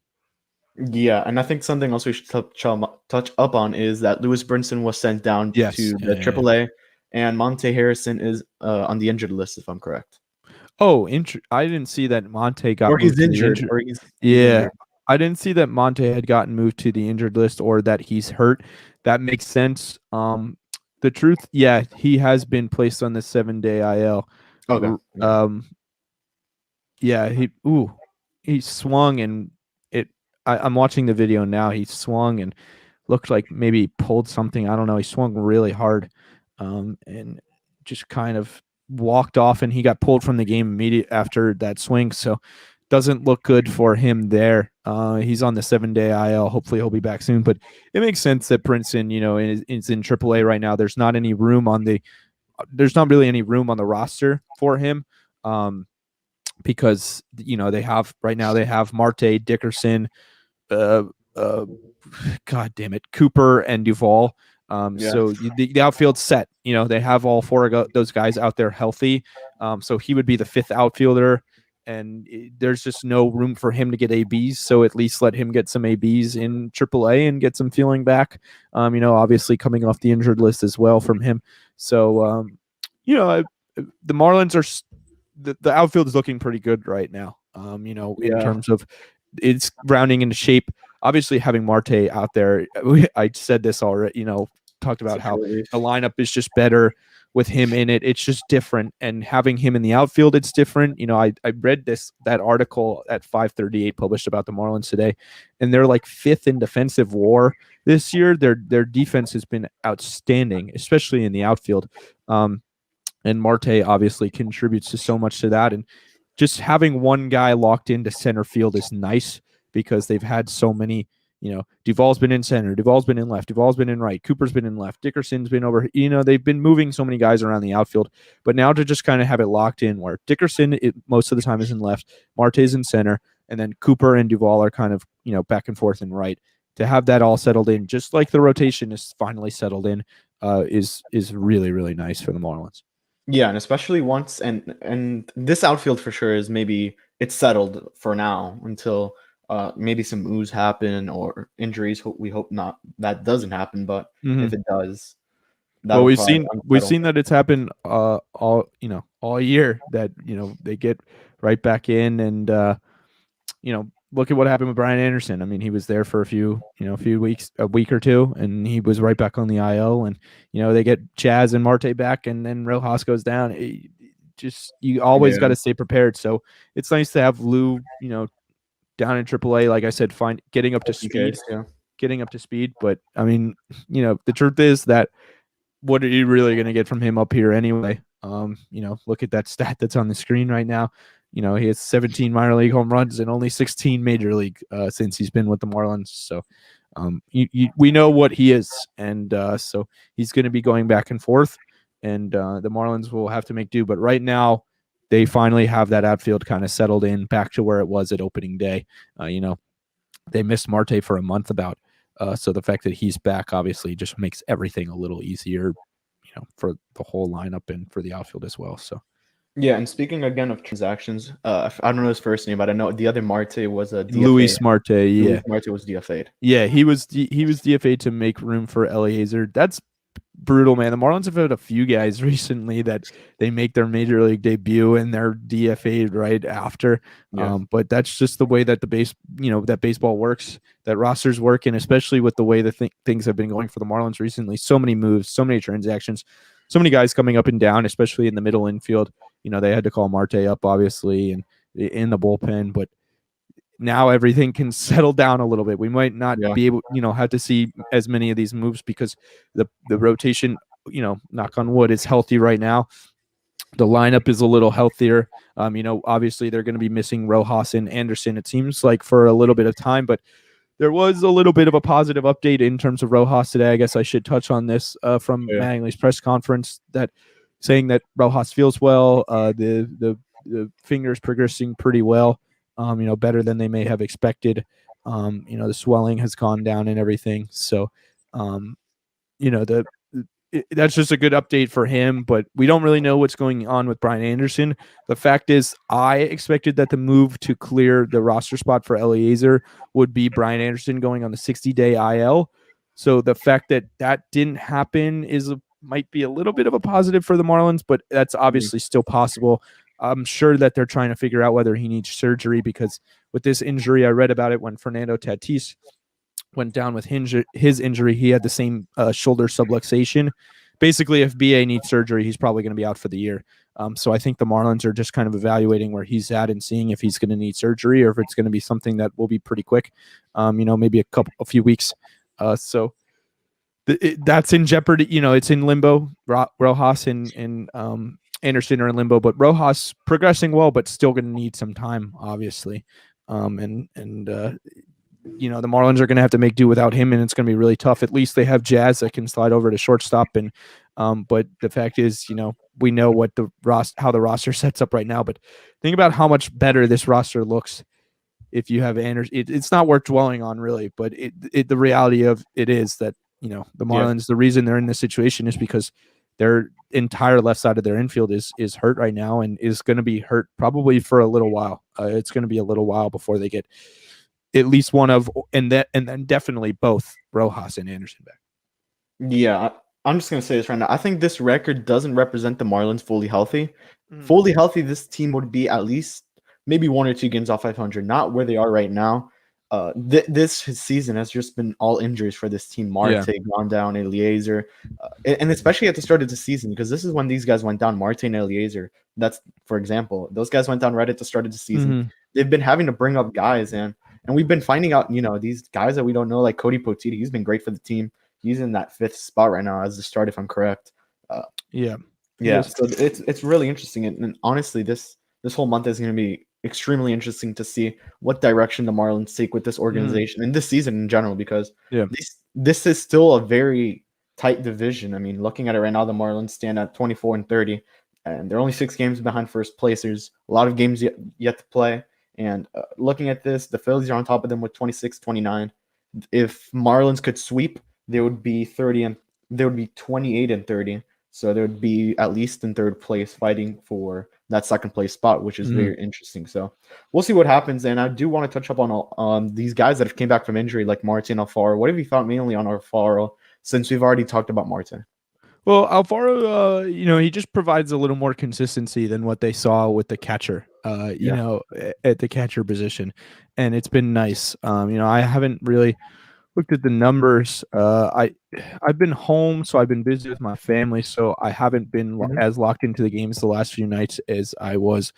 Yeah, and I think something else we should touch up on is that Lewis Brinson was sent down to the AAA. And Monte Harrison is on the injured list, if I'm correct. Oh, I didn't see that Monte got or moved he's injured. Or he's injured. I didn't see that Monte had gotten moved to the injured list or that he's hurt. That makes sense. The truth, he has been placed on the 7-day IL. Okay. He swung and I'm watching the video now. He swung and looked like maybe he pulled something. I don't know. He swung really hard. And just kind of walked off, and he got pulled from the game immediately after that swing. So doesn't look good for him there. He's on the 7-day IL. Hopefully he'll be back soon. But it makes sense that Princeton, is in AAA right now. There's not really any room on the roster for him. Because they have Marte, Dickerson, God damn it, Cooper and Duvall. So the outfield's set. They have all four of those guys out there healthy. So he would be the fifth outfielder, and there's just no room for him to get ABs. So at least let him get some ABs in AAA and get some feeling back. Obviously coming off the injured list as well from him. So the Marlins are. The outfield is looking pretty good right now. In terms of it's rounding into shape. Obviously, having Marte out there, I said this already. Talked about how the lineup is just better with him in it. It's just different, and having him in the outfield, it's different. I read that article at 538 published about the Marlins today, and they're like fifth in defensive WAR this year. Their defense has been outstanding, especially in the outfield. And Marte obviously contributes to so much to that. And just having one guy locked into center field is nice because they've had so many, Duvall's been in center, Duvall's been in left, Duvall's been in right, Cooper's been in left, Dickerson's been over, they've been moving so many guys around the outfield. But now to just kind of have it locked in where Dickerson most of the time is in left, Marte's in center, and then Cooper and Duvall are kind of, back and forth in right. To have that all settled in, just like the rotation is finally settled in, is really, really nice for the Marlins. Yeah, and especially once and this outfield for sure is maybe it's settled for now until maybe some moves happen or injuries. We hope not that doesn't happen, but if it does, well, we've seen that it's happened all year that they get right back in and look at what happened with Brian Anderson. I mean, he was there for a week or two, and he was right back on the IL. And they get Chaz and Marte back, and then Rojas goes down. You always got to stay prepared. So it's nice to have Lou, down in AAA. Like I said, getting up to speed. But I mean, the truth is that what are you really going to get from him up here anyway? Look at that stat that's on the screen right now. He has 17 minor league home runs and only 16 major league since he's been with the Marlins. So we know what he is. And so he's going to be going back and forth. And the Marlins will have to make do. But right now, they finally have that outfield kind of settled in back to where it was at opening day. They missed Marte for a month about. So the fact that he's back obviously just makes everything a little easier, for the whole lineup and for the outfield as well. So. Yeah, and speaking again of transactions, I don't know his first name, but I know the other Marte was a DFA. Luis Marte. Yeah, Luis Marte was DFA'd. Yeah, he was DFA'd to make room for Eliezer. That's brutal, man. The Marlins have had a few guys recently that they make their major league debut and they're DFA'd right after. Yeah. But that's just the way that that baseball works, that rosters work, and especially with the way that things have been going for the Marlins recently. So many moves, so many transactions, so many guys coming up and down, especially in the middle infield. They had to call Marte up, obviously, and in the bullpen, but now everything can settle down a little bit. We might not be able, have to see as many of these moves because the rotation, knock on wood, is healthy right now. The lineup is a little healthier. Obviously they're going to be missing Rojas and Anderson, it seems like, for a little bit of time, but there was a little bit of a positive update in terms of Rojas today. I guess I should touch on this from Mattingly's press conference, that saying that Rojas feels well. The finger's progressing pretty well. Better than they may have expected. The swelling has gone down and everything. So, that's just a good update for him, but we don't really know what's going on with Brian Anderson. The fact is, I expected that the move to clear the roster spot for Eliezer would be Brian Anderson going on the 60-day IL. So the fact that that didn't happen might be a little bit of a positive for the Marlins, but that's obviously still possible. I'm sure that they're trying to figure out whether he needs surgery, because with this injury, I read about it when Fernando Tatis went down with his injury. He had the same shoulder subluxation. Basically, if BA needs surgery, he's probably going to be out for the year. So I think the Marlins are just kind of evaluating where he's at and seeing if he's going to need surgery or if it's going to be something that will be pretty quick. Maybe a few weeks. So that's in jeopardy. It's in limbo. Rojas and Anderson are in limbo, but Rojas progressing well, but still going to need some time, obviously. The Marlins are going to have to make do without him, and it's going to be really tough. At least they have Jazz that can slide over to shortstop, and but the fact is, we know what how the roster sets up right now. But think about how much better this roster looks if you have Anderson. It's not worth dwelling on, really, but the reality of it is that the Marlins, the reason they're in this situation is because their entire left side of their infield is hurt right now, and is going to be hurt probably for a little while. It's going to be a little while before they get at least one of, and then definitely both Rojas and Anderson back. Yeah, I'm just gonna say this right now. I think this record doesn't represent the Marlins fully healthy. Fully healthy, this team would be at least maybe 1 or 2 games off 500, not where they are right now. This season has just been all injuries for this team. Marte gone down, Eliezer, and especially at the start of the season, because this is when these guys went down. Marte and Eliezer. That's, for example, those guys went down right at the start of the season. They've been having to bring up guys, and we've been finding out, these guys that we don't know, like Cody Potiti. He's been great for the team. He's in that 5th spot right now as the start, if I'm correct. Yeah. So it's really interesting, and honestly, this whole month is going to be extremely interesting to see what direction the Marlins take with this organization and this season in general, because this is still a very tight division. I mean, looking at it right now, the Marlins stand at 24-30, and they're only 6 games behind first placers. A lot of games yet to play. And looking at this, the Phillies are on top of them with 26-29. If Marlins could sweep, they would be 30 and they would be 28-30. So they would be at least in 3rd place, fighting for that 2nd place spot, which is very interesting. So we'll see what happens. And I do want to touch up on these guys that have came back from injury, like Marte and Alfaro. What have you thought mainly on Alfaro, since we've already talked about Marte? Well, Alfaro, he just provides a little more consistency than what they saw with the catcher, at the catcher position. And it's been nice. I haven't really looked at the numbers. I've been home, so I've been busy with my family, so I haven't been as locked into the games the last few nights as I was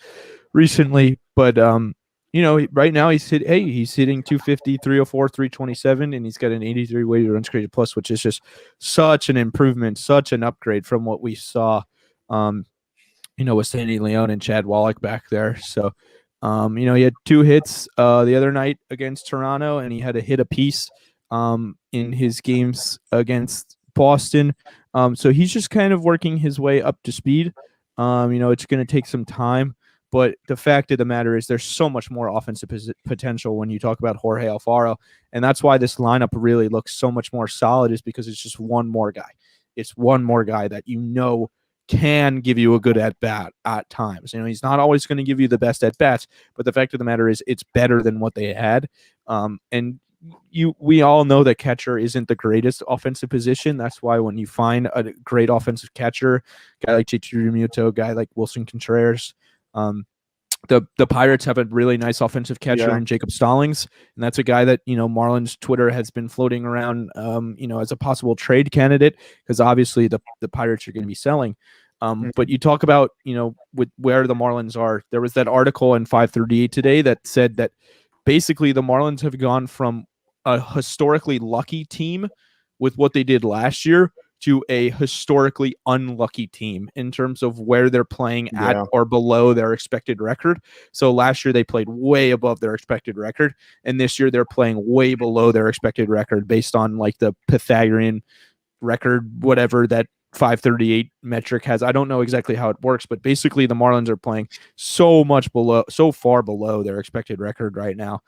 recently. But right now he's hitting 250, 304, 327, and he's got an 83 weighted runs created plus, which is just such an improvement, such an upgrade from what we saw, with Sandy Leone and Chad Wallach back there. So, he had 2 hits the other night against Toronto, and he had a hit apiece in his games against Boston. So he's just kind of working his way up to speed. It's going to take some time. But the fact of the matter is there's so much more offensive potential when you talk about Jorge Alfaro. And that's why this lineup really looks so much more solid, is because it's just one more guy. It's one more guy that can give you a good at-bat at times. He's not always going to give you the best at-bats, but the fact of the matter is it's better than what they had. We all know that catcher isn't the greatest offensive position. That's why when you find a great offensive catcher, guy like JT Realmuto, guy like Wilson Contreras, the Pirates have a really nice offensive catcher in Jacob Stallings, and that's a guy that Marlins Twitter has been floating around as a possible trade candidate, because obviously the Pirates are going to be selling. But you talk about with where the Marlins are. There was that article in 538 today that said that basically the Marlins have gone from a historically lucky team with what they did last year to a historically unlucky team in terms of where they're playing at or below their expected record. So last year they played way above their expected record, and this year they're playing way below their expected record based on like the Pythagorean record, whatever that 538 metric has. I don't know exactly how it works, but basically the Marlins are playing so far below their expected record right now.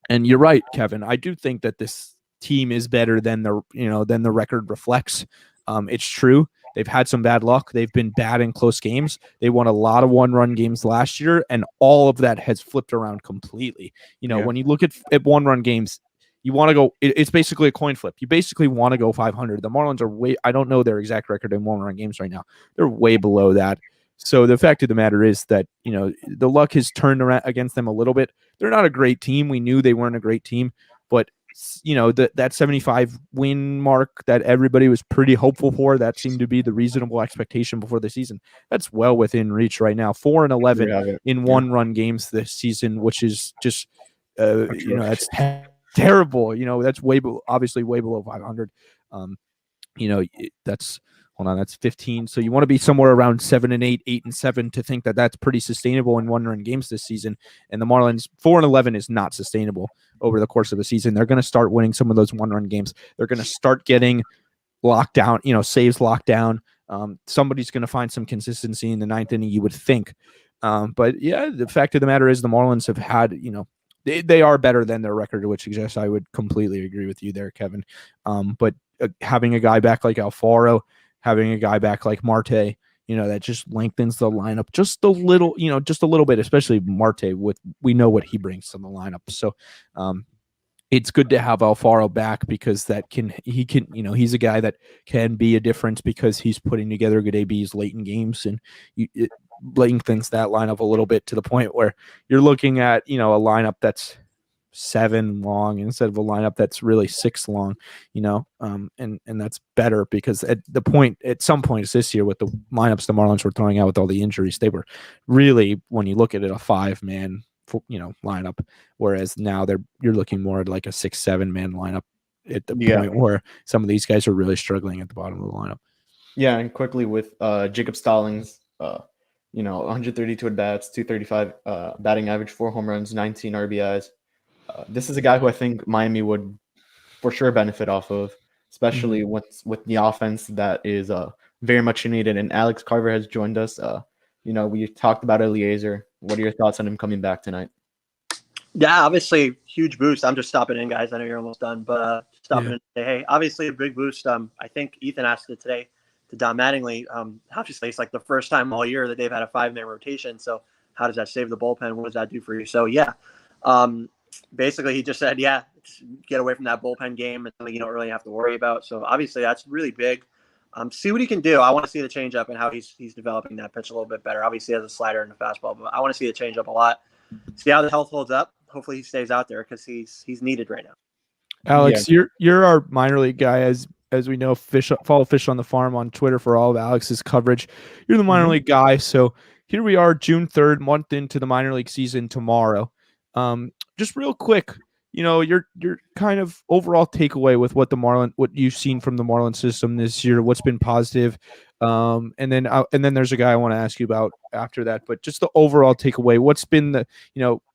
And you're right, Kevin. I do think that this team is better than the record reflects. It's true. They've had some bad luck. They've been bad in close games. They won a lot of 1-run games last year, and all of that has flipped around completely. When you look at 1-run games, you want to go. It's basically a coin flip. You basically want to go 500. The Marlins are I don't know their exact record in 1-run games right now. They're way below that. So the fact of the matter is that the luck has turned around against them a little bit. They're not a great team. We knew they weren't a great team, but that 75 win mark that everybody was pretty hopeful for, that seemed to be the reasonable expectation before the season. That's well within reach right now. 4-11 in 1-run games this season, which is just that's terrible. That's obviously way below 500. That's hold on, that's 15. So you want to be somewhere around 7-8, 8-7 to think that that's pretty sustainable in one-run games this season. And the Marlins 4-11 is not sustainable over the course of the season. They're going to start winning some of those one-run games. They're going to start getting locked down, saves locked down. Somebody's going to find some consistency in the ninth inning, you would think. But yeah, the fact of the matter is the Marlins have had, they are better than their record, which suggests I would completely agree with you there, Kevin. But having a guy back like Alfaro, having a guy back like Marte, that just lengthens the lineup just a little bit, especially Marte. We know what he brings to the lineup. So it's good to have Alfaro back because he's a guy that can be a difference because he's putting together good ABs late in games, and it lengthens that lineup a little bit to the point where you're looking at, a lineup that's 7 long instead of a lineup that's really 6 long, and that's better because at some points this year with the lineups the Marlins were throwing out with all the injuries, they were really, when you look at it, a 5-man lineup, whereas now you're looking more at like a 6-7 man lineup at the point where some of these guys are really struggling at the bottom of the lineup. Yeah, and quickly with Jacob Stallings, 132 at bats, 235 batting average, 4 home runs, 19 RBIs. This is a guy who I think Miami would for sure benefit off of, especially with the offense that is very much needed. And Alex Carver has joined us. We talked about Eliezer. What are your thoughts on him coming back tonight? Yeah, obviously, huge boost. I'm just stopping in, guys. I know you're almost done, but stopping in to say, hey, obviously a big boost. I think Ethan asked it today to Don Mattingly. Obviously, it's like the first time all year that they've had a 5-man rotation. So how does that save the bullpen? What does that do for you? So, yeah, basically he just said, get away from that bullpen game. It's something you don't really have to worry about. So, obviously, that's really big. See what he can do. I want to see the changeup and how he's developing that pitch a little bit better. Obviously, he has a slider and a fastball, but I want to see the changeup a lot. See how the health holds up. Hopefully, he stays out there because he's needed right now. Alex, you're our minor league guy, as we know. Follow Fish on the Farm on Twitter for all of Alex's coverage. You're the minor league guy, so here we are, June 3rd, month into the minor league season tomorrow. Just real quick. Your kind of overall takeaway with what you've seen from the Marlins system this year, what's been positive, and then there's a guy I want to ask you about after that. But just the overall takeaway, what's been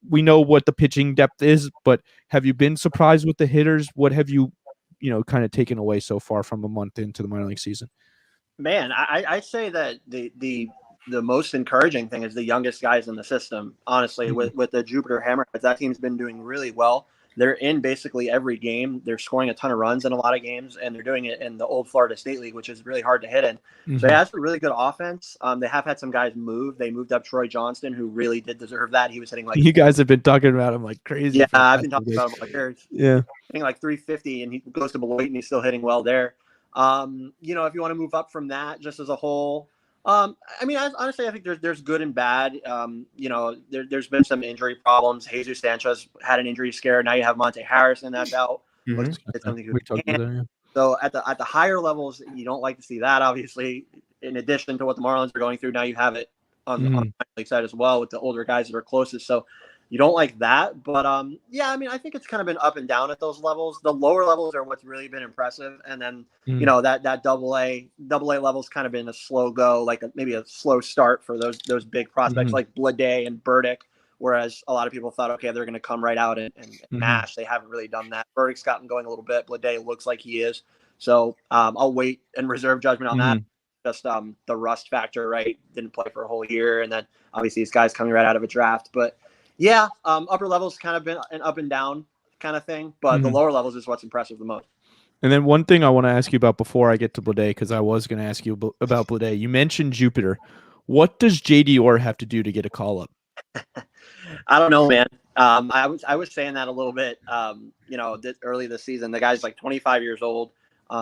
we know what the pitching depth is, but have you been surprised with the hitters? What have you, kind of taken away so far from a month into the minor league season? Man, I say that the most encouraging thing is the youngest guys in the system. Honestly, with the Jupiter Hammerheads, that team's been doing really well. They're in basically every game. They're scoring a ton of runs in a lot of games, and they're doing it in the old Florida State League, which is really hard to hit in. So that's a really good offense. They have had some guys move. They moved up Troy Johnston, who really did deserve that. He was hitting like... You guys have been talking about him like crazy. Yeah, I've been talking about him like years. Yeah. Hitting like 350, and he goes to Beloit, and he's still hitting well there. If you want to move up from that just as a whole... honestly, I think there's good and bad. There's been some injury problems. Jesus Sanchez had an injury scare. Now you have Monte Harrison that's out. So at the higher levels, you don't like to see that. Obviously, in addition to what the Marlins are going through, now you have it on the minor league side as well with the older guys that are closest. So you don't like that, but I think it's kind of been up and down at those levels. The lower levels are what's really been impressive, and then that double A level's kind of been a slow go, like maybe a slow start for those big prospects like Blade and Burdick. Whereas a lot of people thought, okay, they're going to come right out and mash. They haven't really done that. Burdick's gotten going a little bit. Blade looks like he is. So I'll wait and reserve judgment on that. Just the rust factor, right? Didn't play for a whole year, and then obviously these guys coming right out of a draft, but. Yeah, upper levels kind of been an up and down kind of thing, but the lower levels is what's impressive the most. And then one thing I want to ask you about before I get to Blade, because I was going to ask you about Blade. You mentioned Jupiter. What does JD Orr have to do to get a call up? I don't know, man. I was saying that a little bit, early this season. The guy's like 25 years old.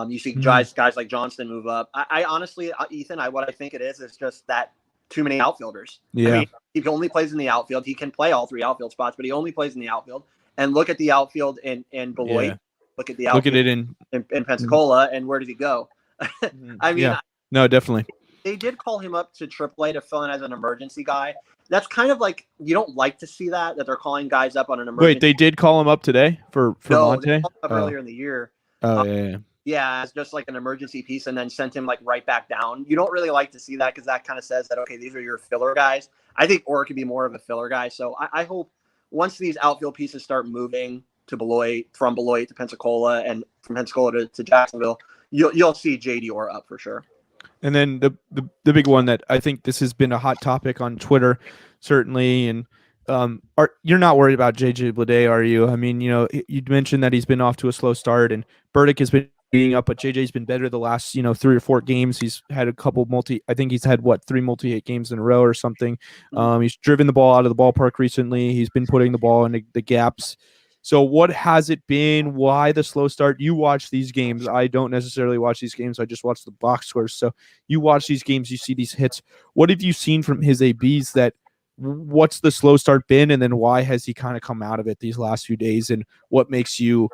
You see guys like Johnston move up. I honestly, Ethan, what I think it is just that too many outfielders. Yeah. I mean, he only plays in the outfield. He can play all 3 outfield spots, but he only plays in the outfield. And look at the outfield in Beloit. Yeah. Look at the outfield in Pensacola, and where does he go? No, definitely. They did call him up to AAA to fill in as an emergency guy. That's kind of like, you don't like to see that they're calling guys up on an emergency. Wait, they did call him up today for Monte? They called him up earlier in the year. Oh, yeah. Yeah, as just like an emergency piece, and then sent him like right back down. You don't really like to see that because that kind of says that, okay, these are your filler guys. I think Orr could be more of a filler guy. So I hope once these outfield pieces start moving to Beloit, from Beloit to Pensacola, and from Pensacola to Jacksonville, you'll see JD Orr up for sure. And then the big one that I think this has been a hot topic on Twitter, certainly, and you're not worried about JJ Bleday, are you? I mean, you mentioned that he's been off to a slow start, and Burdick has been beating up, but JJ's been better the last 3 or 4 games. He's had a couple I think he's had 3 multi-hit games in a row or something. He's driven the ball out of the ballpark recently. He's been putting the ball in the gaps. So what has it been? Why the slow start? You watch these games. I don't necessarily watch these games. I just watch the box scores. So you watch these games, you see these hits. What have you seen from his ABs what's the slow start been? And then why has he kind of come out of it these last few days? And what makes you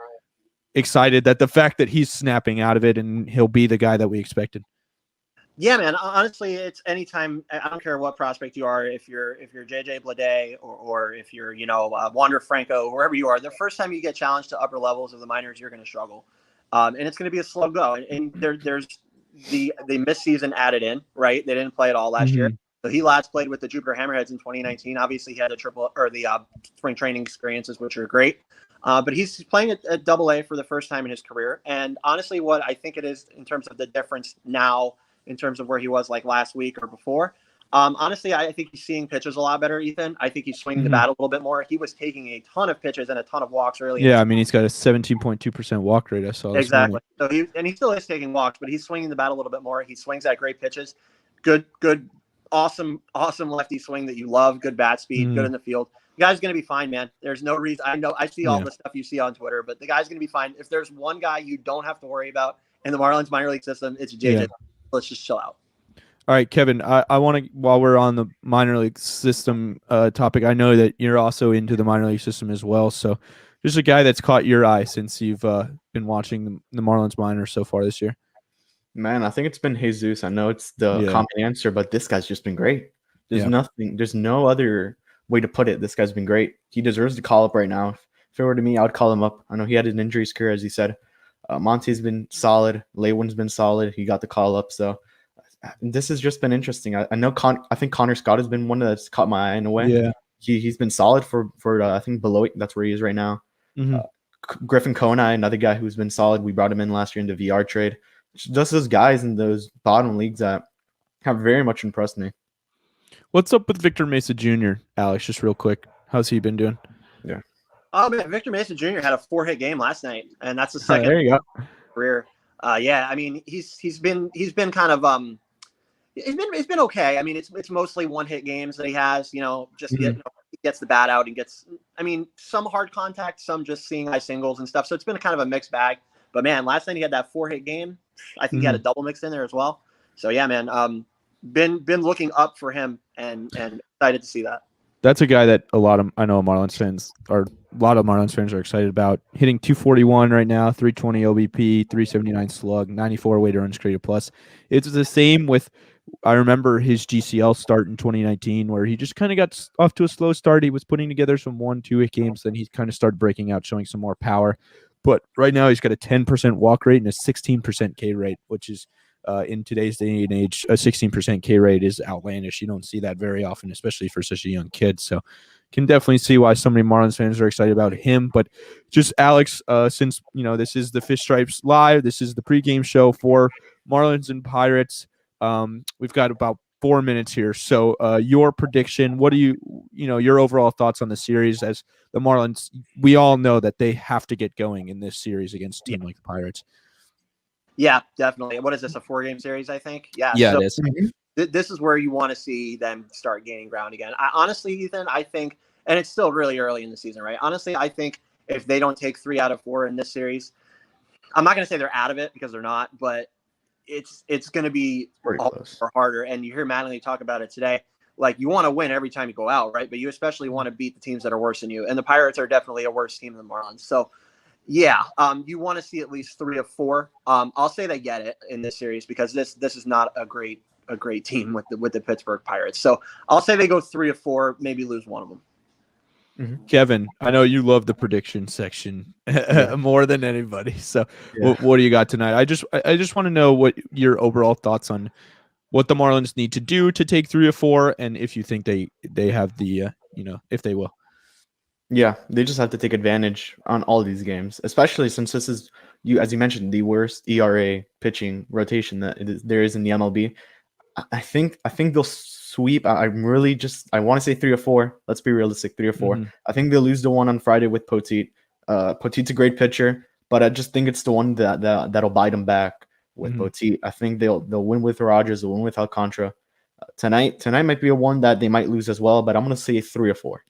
excited that the fact that he's snapping out of it and he'll be the guy that we expected? Yeah, man. Honestly, it's anytime. I don't care what prospect you are. If you're JJ Bleday or if you're Wander Franco, wherever you are, the first time you get challenged to upper levels of the minors, you're going to struggle, and it's going to be a slow go. And there's the missed season added in, right? They didn't play at all last year. So he last played with the Jupiter Hammerheads in 2019. Obviously, he had the spring training experiences, which are great. But he's playing at Double-A for the first time in his career. And honestly, what I think it is in terms of the difference now, in terms of where he was like last week or before. Honestly, I think he's seeing pitches a lot better, Ethan. I think he's swinging the bat a little bit more. He was taking a ton of pitches and a ton of walks early. Yeah, I mean, he's got a 17.2% walk rate. I saw this exactly. So he still is taking walks, but he's swinging the bat a little bit more. He swings at great pitches. Good, awesome lefty swing that you love. Good bat speed, good in the field. The guy's going to be fine, man. There's no reason. I know I see all the stuff you see on Twitter, but the guy's going to be fine. If there's one guy you don't have to worry about in the Marlins minor league system, it's JJ. Yeah. Let's just chill out. All right, Kevin, I want to, while we're on the minor league system topic, I know that you're also into the minor league system as well. So just a guy that's caught your eye since you've been watching the Marlins minors so far this year. Man, I think it's been Jesus. I know it's the common answer, but this guy's just been great. There's no other way to put it. This guy's been great. He deserves to call up right now. If it were to me, I would call him up. I know he had an injury scare, as he said. Monty's been solid. Leywin's been solid. He got the call up. So this has just been interesting. I know. I think Connor Scott has been one that's caught my eye in a way. Yeah, he's been solid for I think Beloit. That's where he is right now. Griffin Konai, another guy who's been solid. We brought him in last year in the VR trade. Just those guys in those bottom leagues that have very much impressed me. What's up with Victor Mesa Jr., Alex? Just real quick, how's he been doing? Yeah. Oh man, Victor Mesa Jr. had a 4-hit game last night, and that's the second there you go. career. I mean, he's been kind of it's been okay. I mean, it's mostly 1-hit games that he has. He gets the bat out and gets. I mean, some hard contact, some just seeing eye singles and stuff. So it's been kind of a mixed bag. But man, last night he had that 4-hit game. I think he had a double mixed in there as well. So yeah, man, been looking up for him and excited to see that. That's a guy that a lot of Marlins fans are excited about. Hitting 241 right now, 320 OBP, 379 slug, 94 weighted runs created plus. It's the same with, I remember his GCL start in 2019 where he just kind of got off to a slow start. He was putting together some 1-2 games, then he kind of started breaking out, showing some more power. But right now he's got a 10% walk rate and a 16% K rate, which is in today's day and age, a 16% K rate is outlandish. You don't see that very often, especially for such a young kid. So can definitely see why so many Marlins fans are excited about him. But just Alex, since this is the Fish Stripes Live, this is the pregame show for Marlins and Pirates. We've got about 4 minutes here. So your prediction, what do your overall thoughts on the series as the Marlins? We all know that they have to get going in this series against a team like the Pirates. Yeah, definitely. What is this, a 4-game series, I think? Yeah, so it is. This is where you want to see them start gaining ground again. Honestly, Ethan, I think, and it's still really early in the season, right? Honestly, I think if they don't take 3 out of 4 in this series, I'm not going to say they're out of it because they're not, but it's going to be harder. And you hear Mattingly talk about it today. Like, you want to win every time you go out, right? But you especially want to beat the teams that are worse than you. And the Pirates are definitely a worse team than the Marlins. So, yeah, you want to see at least 3 of 4. I'll say they get it in this series because this is not a great team with the Pittsburgh Pirates. So I'll say they go 3 of 4, maybe lose one of them. Kevin, I know you love the prediction section more than anybody. So, Yeah. what do you got tonight? I just want to know what your overall thoughts on what the Marlins need to do to take 3 or 4, and if you think they have the if they will. Yeah, they just have to take advantage on all these games, especially since this is as you mentioned, the worst ERA pitching rotation that there is in the MLB. I think they'll sweep. I'm really I want to say 3 or 4. Let's be realistic, 3 or 4. I think they'll lose the one on Friday with Poteet. Poteet's a great pitcher, but I just think it's the one that'll bite them back with Poteet. I think they'll win with Rogers, they'll win with Alcantara. Tonight might be a one that they might lose as well, but I'm gonna say 3 or 4.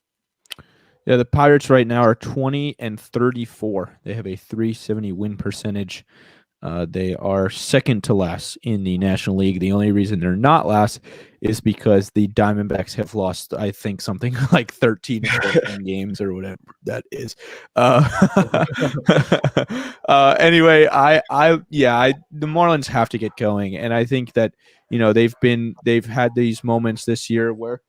Yeah, the Pirates right now are 20-34. They have a .370 win percentage. They are second to last in the National League. The only reason they're not last is because the Diamondbacks have lost, I think, something like 13 or 14 games or whatever that is. Anyway, the Marlins have to get going, and I think that they've had these moments this year where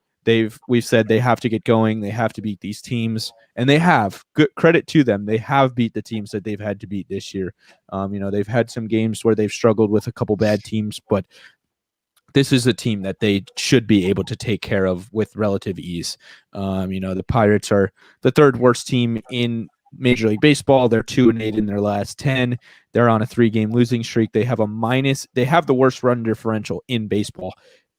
we've said they have to get going, they have to beat these teams, and they have. Good credit to them. They have beat the teams that they've had to beat this year. They've had some games where they've struggled with a couple bad teams, but this is a team that they should be able to take care of with relative ease. The Pirates are the third worst team in Major League Baseball. They're 2-8 in their last 10. They're on a 3-game losing streak. They have they have the worst run differential in baseball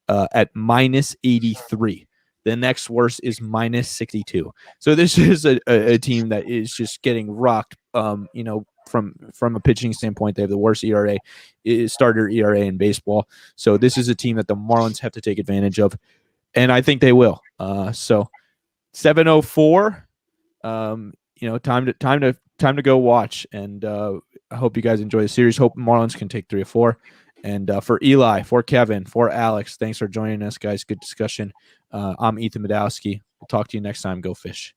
at -83. The next worst is -62. So this is a team that is just getting rocked. From a pitching standpoint, they have the worst starter ERA in baseball. So this is a team that the Marlins have to take advantage of, and I think they will. So 7:04. Time to go watch, and I hope you guys enjoy the series. Hope Marlins can take 3 or 4. And for Eli, for Kevin, for Alex, thanks for joining us, guys. Good discussion. I'm Ethan Madowski. We'll talk to you next time. Go Fish.